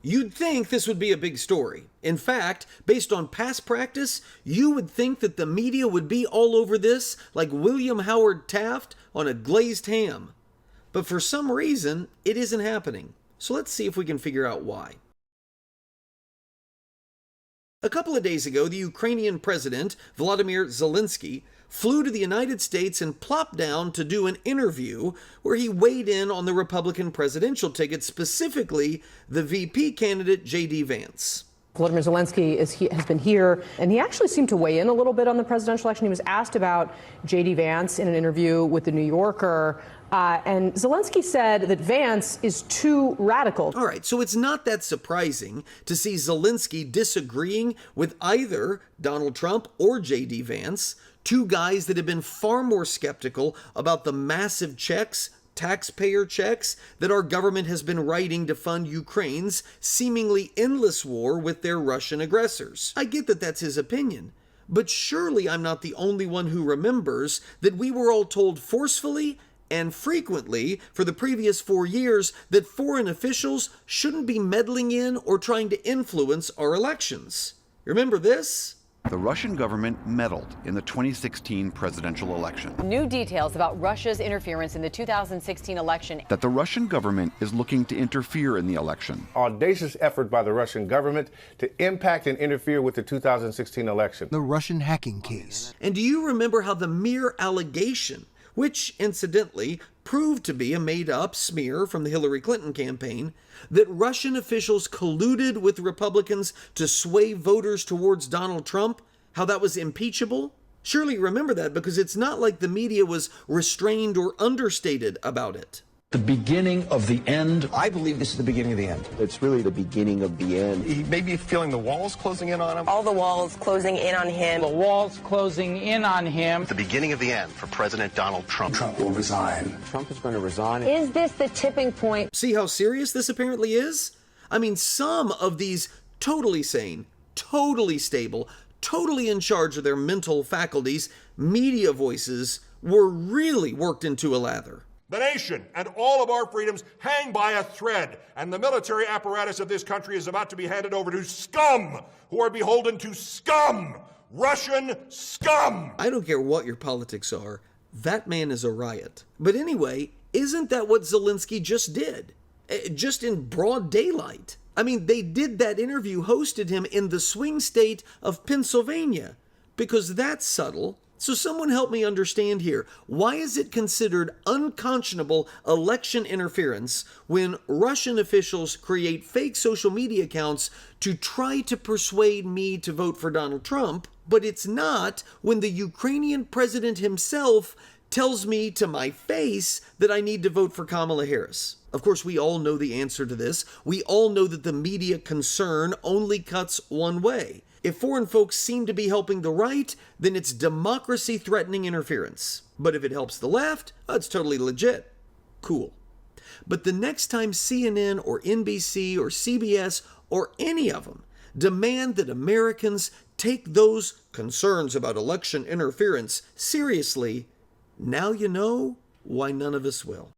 You'd think this would be a big story. In fact, based on past practice, you would think that the media would be all over this like William Howard Taft on a glazed ham. But for some reason, it isn't happening. So let's see if we can figure out why. A couple of days ago, the Ukrainian president, Volodymyr Zelensky, flew to the United States and plopped down to do an interview where he weighed in on the Republican presidential ticket, specifically the VP candidate JD Vance. Volodymyr Zelensky has been here, and he actually seemed to weigh in a little bit on the presidential election. He was asked about JD Vance in an interview with The New Yorker, and Zelensky said that Vance is too radical. All right, so it's not that surprising to see Zelensky disagreeing with either Donald Trump or JD Vance, two guys that have been far more skeptical about the massive checks, taxpayer checks, that our government has been writing to fund Ukraine's seemingly endless war with their Russian aggressors. I get that that's his opinion, but surely I'm not the only one who remembers that we were all told forcefully and frequently for the previous 4 years that foreign officials shouldn't be meddling in or trying to influence our elections. Remember this? The Russian government meddled in the 2016 presidential election. New details about Russia's interference in the 2016 election. That the Russian government is looking to interfere in the election. Audacious effort by the Russian government to impact and interfere with the 2016 election. The Russian hacking case. And do you remember how the mere allegation, which incidentally proved to be a made-up smear from the Hillary Clinton campaign, that Russian officials colluded with Republicans to sway voters towards Donald Trump, how that was impeachable? Surely you remember that, because it's not like the media was restrained or understated about it. The beginning of the end. I believe this is the beginning of the end. It's really the beginning of the end. He may be feeling the walls closing in on him. All the walls closing in on him. The walls closing in on him. The beginning of the end for President Donald Trump. Trump will resign. Trump is going to resign. Is this the tipping point? See how serious this apparently is? I mean, some of these totally sane, totally stable, totally in charge of their mental faculties, media voices were really worked into a lather. The nation and all of our freedoms hang by a thread, and the military apparatus of this country is about to be handed over to scum who are beholden to scum, Russian scum. I don't care what your politics are, that man is a riot. But anyway, isn't that what Zelensky just did? Just in broad daylight. I mean, they did that interview, hosted him in the swing state of Pennsylvania, because that's subtle. So someone help me understand here. Why is it considered unconscionable election interference when Russian officials create fake social media accounts to try to persuade me to vote for Donald Trump, but it's not when the Ukrainian president himself tells me to my face that I need to vote for Kamala Harris? Of course, we all know the answer to this. We all know that the media concern only cuts one way. If foreign folks seem to be helping the right, then it's democracy-threatening interference. But if it helps the left, it's totally legit. Cool. But the next time CNN or NBC or CBS or any of them demand that Americans take those concerns about election interference seriously, now you know why none of us will.